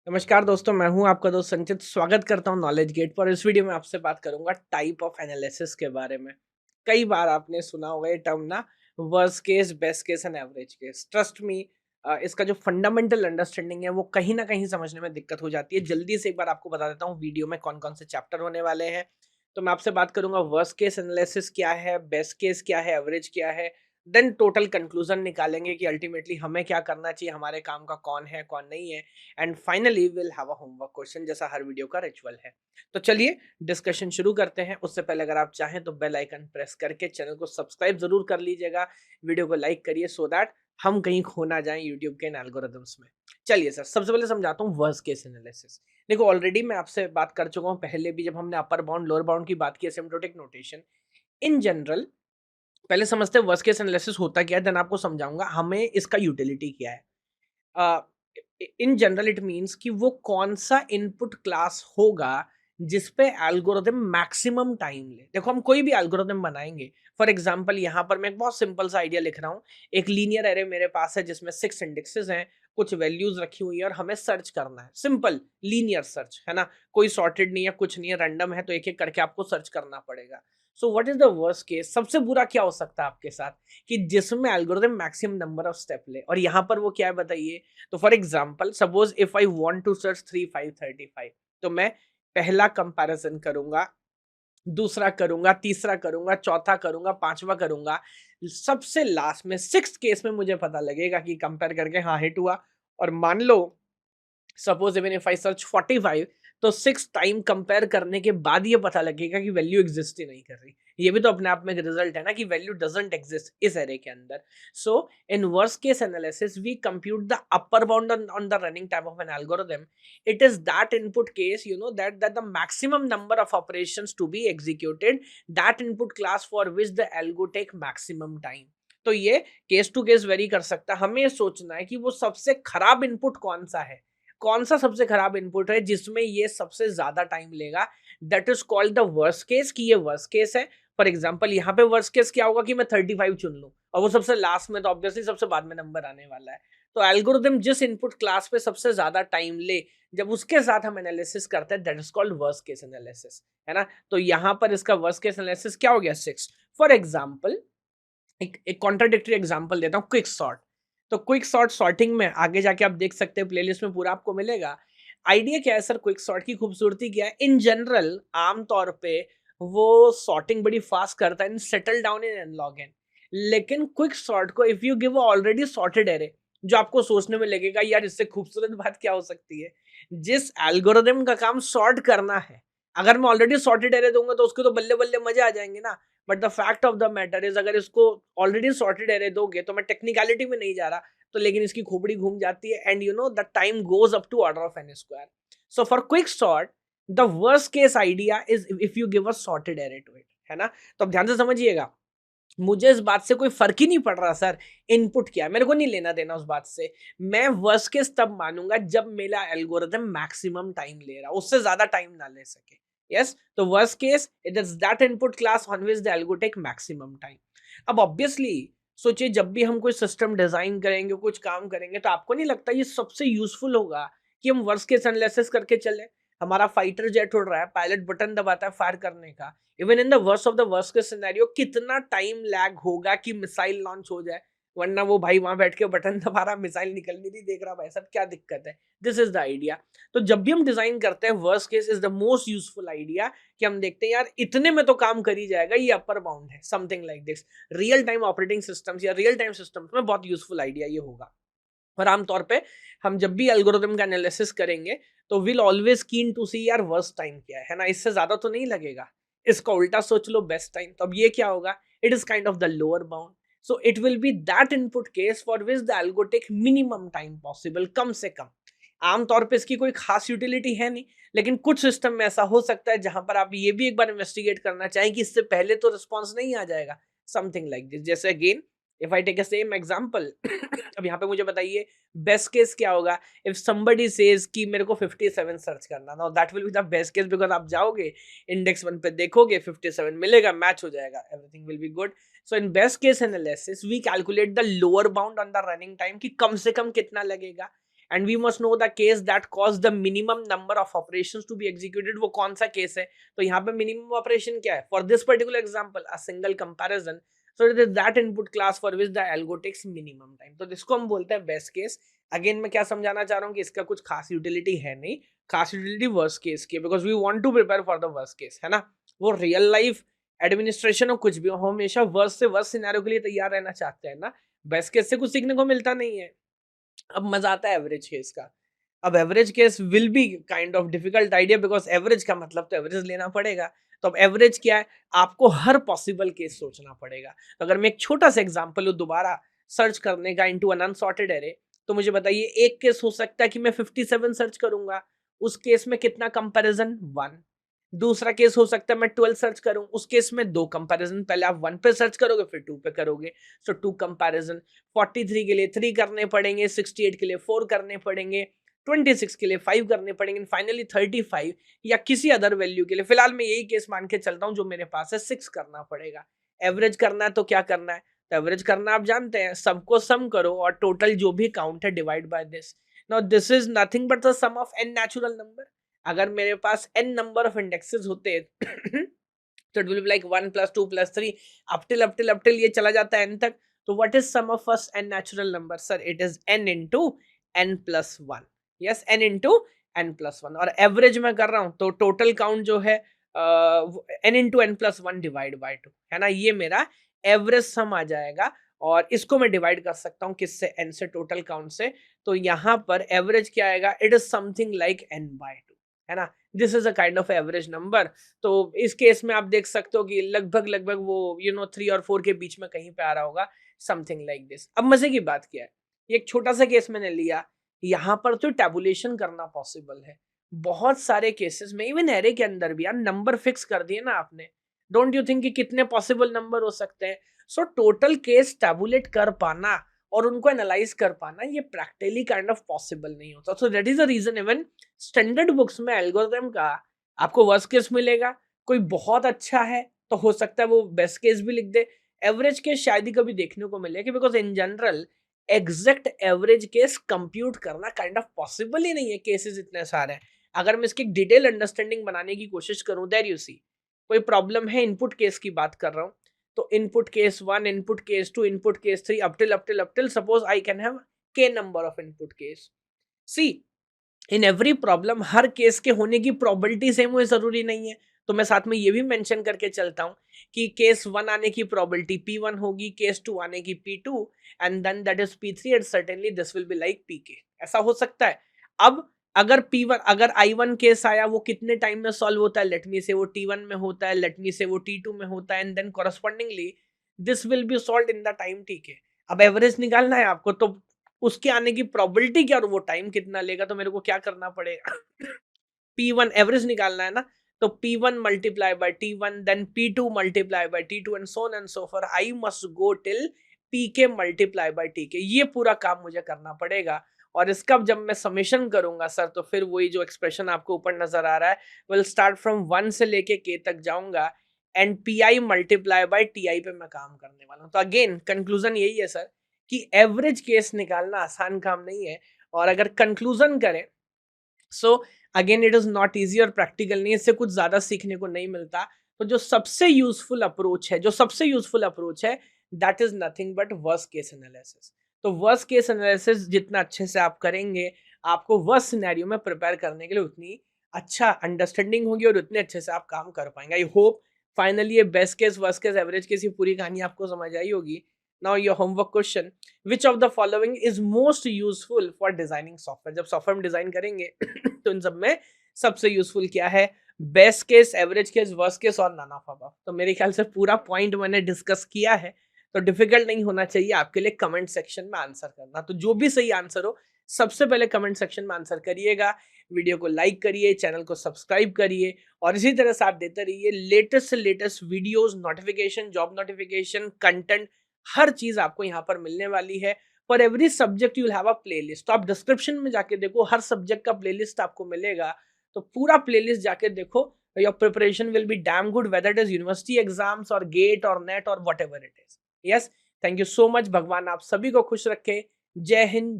नमस्कार दोस्तों, मैं हूं आपका दोस्त संचित। स्वागत करता हूं नॉलेज गेट पर। इस वीडियो में आपसे बात करूंगा टाइप ऑफ एनालिसिस के बारे में। कई बार आपने सुना होगा ये टर्म ना, worst case, best case and average case. Trust me, इसका जो फंडामेंटल अंडरस्टैंडिंग है वो कहीं ना कहीं समझने में दिक्कत हो जाती है। जल्दी से एक बार आपको बता देता हूँ वीडियो में कौन कौन से चैप्टर होने वाले हैं। तो मैं आपसे बात करूंगा वर्स्ट केस एनालिसिस क्या है, बेस्ट केस क्या है, एवरेज क्या है। देन टोटल कंक्लूजन निकालेंगे कि अल्टीमेटली हमें क्या करना चाहिए, हमारे काम का कौन है कौन नहीं है। And finally will have a homework question, जैसा हर वीडियो का रिचुअल है। तो चलिए डिस्कशन शुरू करते हैं। उससे पहले अगर आप चाहें तो बेल आइकन प्रेस करके चैनल को सब्सक्राइब जरूर कर लीजिएगा, वीडियो को लाइक करिए सो दैट हम कहीं खो ना जाएं यूट्यूब के इन एल्गोरिदम्स में। चलिए सर, सबसे पहले समझाता हूँ वर्स्ट केस एनालिसिस। देखो, ऑलरेडी मैं आपसे बात कर चुका हूँ पहले भी, जब हमने अपर बाउंड लोअर बाउंड की बात की, एसिम्प्टोटिक नोटेशन इन जनरल। पहले समझते हैं वर्स्ट केस एनालिसिस होता क्या है, देन आपको समझाऊंगा हमें इसका यूटिलिटी क्या है। इन जनरल इट मीन्स कि वो कौन सा इनपुट क्लास होगा जिस पे एल्गोरिथम मैक्सिमम टाइम ले। देखो, हम कोई भी एल्गोरिथम बनाएंगे, फॉर एग्जांपल यहाँ पर मैं एक बहुत सिंपल सा आइडिया लिख रहा हूँ। एक लीनियर एरे मेरे पास है जिसमें 6 इंडेक्सेस हैं, कुछ वैल्यूज रखी हुई है और हमें सर्च करना है। सिंपल लीनियर सर्च है ना, कोई सॉर्टेड नहीं है, कुछ नहीं है, रैंडम है, तो एक एक करके आपको सर्च करना पड़ेगा। So what is the worst case? सबसे बुरा क्या हो सकता है आपके साथ कि जिसमें algorithm maximum number of step ले। और यहाँ पर वो क्या है बताइए। तो for example suppose if I want to search 3535, तो मैं पहला कंपैरिजन करूंगा, दूसरा करूंगा, तीसरा करूंगा, चौथा करूंगा, पांचवा करूंगा। सबसे लास्ट में सिक्स केस में मुझे पता लगेगा कि कंपेयर करके हाँ हिट हुआ। और मान लो suppose even if I search 45, तो 6 टाइम कंपेयर करने के बाद ये पता लगेगा कि वैल्यू एग्जिस्ट ही नहीं कर रही। ये भी तो अपने आप में एक रिजल्ट है ना कि वैल्यू डजंट एग्जिस्ट इस एरे के अंदर। So in worst case analysis we compute the upper bound on the running time of an algorithm. It is that input case, that the maximum number of operations to be executed, that input class for which the algo take maximum time. तो ये case to case very कर सकता है। हमें सोचना है कि वो सबसे खराब इनपुट कौन सा है, कौन सा सबसे खराब इनपुट है जिसमें ये सबसे ज्यादा टाइम लेगा। That is called the worst case, कि ये वर्स्ट केस है। फॉर एग्जाम्पल यहाँ पे वर्स्ट केस क्या होगा कि मैं 35 चुन लूं और वो सबसे लास्ट में, तो ऑब्वियसली सबसे बाद में नंबर आने वाला है। तो एल्गोरिथम जिस इनपुट क्लास पे सबसे ज्यादा टाइम ले, जब उसके साथ हम एनालिसिस करते हैं, that is called worst case analysis, है ना। तो यहाँ पर इसका वर्स्ट केस एनालिसिस क्या हो गया, 6। फॉर एग्जाम्पल एक कॉन्ट्राडिक्टरी एग्जांपल देता हूँ, क्विक सॉर्ट। तो क्विक सॉर्ट सॉर्टिंग में आगे जाके आप देख सकते हैं, प्लेलिस्ट में पूरा आपको मिलेगा। आइडिया क्या है सर, क्विक सॉर्ट की खूबसूरती क्या है? इन जनरल आमतौर पे वो सॉर्टिंग बड़ी फास्ट करता है in settle down in n log n. लेकिन क्विक सॉर्ट को if you give already sorted array, जो आपको सोचने में लगेगा यार इससे खूबसूरत बात क्या हो सकती है। जिस एल्गोरिथम का काम सॉर्ट करना है, अगर मैं ऑलरेडी सॉर्टेड एरे दूंगा तो उसके तो बल्ले बल्ले मजे आ जाएंगे ना। But the fact of the matter is, अगर इसको ऑलरेडी सॉर्टेड एरे दोगे, तो मैं टेक्निकलिटी में नहीं जा रहा, तो लेकिन इसकी खोपड़ी घूम जाती है and the time goes up to order of N square. So for quick sort the worst case idea is if you give a sorted array to it, है ना। तो अब ध्यान से समझिएगा, मुझे इस बात से कोई फर्क ही नहीं पड़ रहा सर इनपुट क्या है, मेरे को नहीं लेना देना उस बात से। मैं वर्स्ट केस तब मानूंगा जब मेरा एल्गोरिथम मैक्सिमम टाइम ले रहा, उससे ज्यादा टाइम ना ले सके। यस, तो worst case it is that input class on which the algo take maximum time. अब ऑब्वियसली सोचिए, जब भी हम कोई सिस्टम डिजाइन करेंगे, कुछ काम करेंगे, तो आपको नहीं लगता ये सबसे यूजफुल होगा कि हम वर्स्ट केस एनालिसिस करके चले। हमारा फाइटर जेट उड़ रहा है, पायलट बटन दबाता है फायर करने का, even in the worst of the worst case scenario कितना टाइम लैग होगा कि मिसाइल लॉन्च हो जाए, वरना वो भाई वहां बैठ के बटन दबा रहा, मिसाइल निकल नहीं देख रहा, भाई साहब क्या दिक्कत है। This is the idea. तो जब भी हम डिजाइन करते हैं, worst case is the most useful idea, कि हम देखते हैं यार इतने में तो काम कर ही जाएगा, ये अपर बाउंड है, something like this. Real time operating systems या रियल टाइम सिस्टम्स में बहुत यूजफुल आइडिया ये होगा। और आमतौर पे हम जब भी एल्गोरिथम का एनालिसिस करेंगे, तो विल ऑलवेज कीन टू सी यार वर्स्ट टाइम क्या है ना, इससे ज्यादा तो नहीं लगेगा। इसका उल्टा सोच लो, बेस्ट टाइम। तो अब ये क्या होगा, it is kind of the lower bound. So it will be that input case for which the algo take minimum time possible, कम से कम। आमतौर पे इसकी कोई खास यूटिलिटी है नहीं, लेकिन कुछ सिस्टम में ऐसा हो सकता है जहां पर आप ये भी एक बार इन्वेस्टिगेट करना चाहें कि इससे पहले तो रिस्पॉन्स नहीं आ जाएगा, समथिंग लाइक दिस। जैसे again if I take a same example, अब यहाँ पे मुझे बताइए बेस्ट केस क्या होगा। इफ समबडी सेज कि मेरे को 57 सर्च करना, now that will be the best case, because आप जाओगे इंडेक्स 1 पे, देखोगे 57 मिलेगा, मैच हो जाएगा, everything will be good. So in best case analysis we calculate the lower bound on the running time, कि कम से कम कितना लगेगा। And we must know the case that cause the minimum number of operations to be executed. वो कौन सा case है? तो यहाँ पे मिनिमम ऑपरेशन क्या है? For this particular example a single comparison, so it is that input class for which the algo takes minimum time. तो जिसको हम बोलते हैं बेस्ट केस। अगेन मैं क्या समझाना चाह रहा हूँ कि इसका कुछ खास यूटिलिटी है नहीं, खास यूटिलिटी वर्स्ट केस की, because we want to prepare for the worst case, है ना। वो रियल लाइफ एडमिनिस्ट्रेशन हो कुछ भी हो, हम हमेशा वर्स्ट से वर्स्ट सिनेरियो के लिए तैयार रहना चाहते हैं ना। बेस्ट केस से कुछ सीखने को मिलता नहीं है। अब मजा आता है एवरेज केस का। अब average case will be kind of difficult idea, because average का मतलब तो एवरेज लेना पड़ेगा। तो अब एवरेज क्या है? आपको हर पॉसिबल केस सोचना पड़ेगा। तो अगर मैं एक छोटा सा एग्जांपल लूं दोबारा सर्च करने का इनटू एन अनसॉर्टेड एरे, तो मुझे बताइए एक केस हो सकता है कि मैं 57 सर्च करूंगा, उस केस में कितना कंपैरिजन? 1। दूसरा केस हो सकता है मैं 12 सर्च करूं, उस केस में 2 कंपैरिजन, पहले आप 1 पे सर्च करोगे फिर 2 पे करोगे, सो 2 कंपैरिजन। 43 के लिए 3 करने पड़ेंगे, 68 के लिए 4 करने पड़ेंगे, 26 के लिए 5 करने पड़ेंगे, फाइनली 35 या किसी अदर वैल्यू के लिए, फिलहाल मैं यही केस मान के चलता हूं जो मेरे पास है, 6 करना पड़ेगा। एवरेज करना है तो क्या करना है? तो एवरेज करना आप जानते हैं, सबको सम करो और टोटल जो भी काउंट है divide by this. Now this is nothing but the sum of n natural number. अगर मेरे पास n नंबर ऑफ इंडेक्सेस होते तो it will be like 1 + 2 + 3 up till ये चला जाता है n तक। तो what is sum of first n natural number? Sir it is n into n plus 1। यस, n into n plus 1। और एवरेज मैं कर रहा हूं तो टोटल काउंट जो है n into n plus 1 divide by 2, है ना। ये मेरा एवरेज सम आ जाएगा और इसको मैं डिवाइड कर सकता हूं किससे? n से, टोटल काउंट से। तो यहां पर एवरेज क्या आएगा? It is something like n/2, है ना। This is a kind of average number. तो इस केस में आप देख सकते हो कि लगभग लगभग वो 3 और 4 के बीच में कहीं पे आ रहा होगा, समथिंग लाइक दिस। अब मजे की बात क्या है, एक छोटा सा केस मैंने लिया, यहाँ पर तो टैबुलेशन करना पॉसिबल है। बहुत सारे केसेस में इवन एरे के अंदर भी यार नंबर फिक्स कर दिए ना आपने, डोंट यू थिंक कि कितने पॉसिबल नंबर हो सकते हैं? सो टोटल केस टैबुलेट कर पाना और उनको एनालाइज कर पाना ये प्रैक्टिकली काइंड ऑफ पॉसिबल नहीं होता। So that is the reason even standard books में एल्गोरिथम का आपको वर्स्ट केस मिलेगा, कोई बहुत अच्छा है तो हो सकता है वो बेस्ट केस भी लिख दे, एवरेज केस शायद ही कभी देखने को मिलेगा, because in general exact average case compute करना काइंड ऑफ पॉसिबल ही नहीं है, केसेस इतने सारे हैं। अगर मैं इसकी डिटेल अंडरस्टैंडिंग बनाने की कोशिश करूं, देयर यू सी कोई प्रॉब्लम है, इनपुट केस की बात कर रहा हूं, तो input case 1, input case 2, input case 3 up till suppose I can have k number of input case. See in every problem हर केस के होने की प्रोबेबिलिटी सेम हो जरूरी नहीं है। तो मैं साथ में ये भी मेंशन करके चलता हूं कि केस 1 आने की प्रोबेबिलिटी p1 होगी, केस 2 आने की p2 and then that is p3 and certainly this will be like pk। ऐसा हो सकता है। अब अगर p1 अगर i1 केस आया वो कितने टाइम में सॉल्व होता है? लेट मी से वो t1 में होता है, लेट मी से वो t2 में होता है and then correspondingly this will be solved in the time tk। अब एवरेज निकालना है आपको तो उसके आने की प्रोबेबिलिटी क्या और वो टाइम कितना लेगा, तो मेरे को क्या करना पड़ेगा? P1 एवरेज निकालना है ना, तो P1 multiply by T1 then P2 multiply by T2 and so on and so for I must go till Pk multiply by Tk। ये पूरा काम मुझे करना पड़ेगा और इसका जब मैं समेशन करूंगा सर, तो फिर वही जो एक्सप्रेशन आपको ऊपर नजर आ रहा है विल स्टार्ट फ्रॉम 1 से लेके k तक जाऊंगा and Pi multiply by Ti पे मैं काम करने वाला हूं। तो अगेन कंक्लूजन यही है सर कि एवरेज केस निकालना आसान काम नहीं है, और अगर कंक्लूजन करें so again it is not easy और प्रैक्टिकल नहीं, इससे कुछ ज्यादा सीखने को नहीं मिलता। तो जो सबसे यूजफुल अप्रोच है, that is nothing but worst case analysis. तो वर्स्ट केस एनालिसिस जितना अच्छे से आप करेंगे, आपको वर्स्ट सिनेरियो में प्रिपेयर करने के लिए उतनी अच्छा अंडरस्टैंडिंग होगी और उतने अच्छे से आप काम कर पाएंगे। आई होप फाइनली ये best case, worst case, average case ये पूरी कहानी आपको समझ आई होगी। Now your homework question, which of the following is most useful for designing software? जब सॉफ्टवेयर में डिजाइन करेंगे तो इन सब में सबसे यूजफुल क्या है? Best case, average case, worst case और नन ऑफ अबव। तो मेरे ख्याल से पूरा पॉइंट मैंने डिस्कस किया है, तो डिफिकल्ट नहीं होना चाहिए आपके लिए कमेंट सेक्शन में आंसर करना। तो जो भी सही आंसर हो सबसे पहले कमेंट सेक्शन में आंसर करिएगा, वीडियो को लाइक करिए, चैनल को सब्सक्राइब करिए और इसी तरह से आप देते रहिए लेटेस्ट से latest videos, notification, job notification, content, हर चीज आपको यहाँ पर मिलने वाली है। For every subject you will have a playlist. तो आप डिस्क्रिप्शन में जाके देखो, हर सब्जेक्ट का प्लेलिस्ट आपको मिलेगा, तो पूरा प्लेलिस्ट जाके देखो। Your preparation will be damn good, whether it is university exams और गेट और नेट और what ever it is. Yes, thank you so much. भगवान आप सभी को खुश रखे। जय हिंद।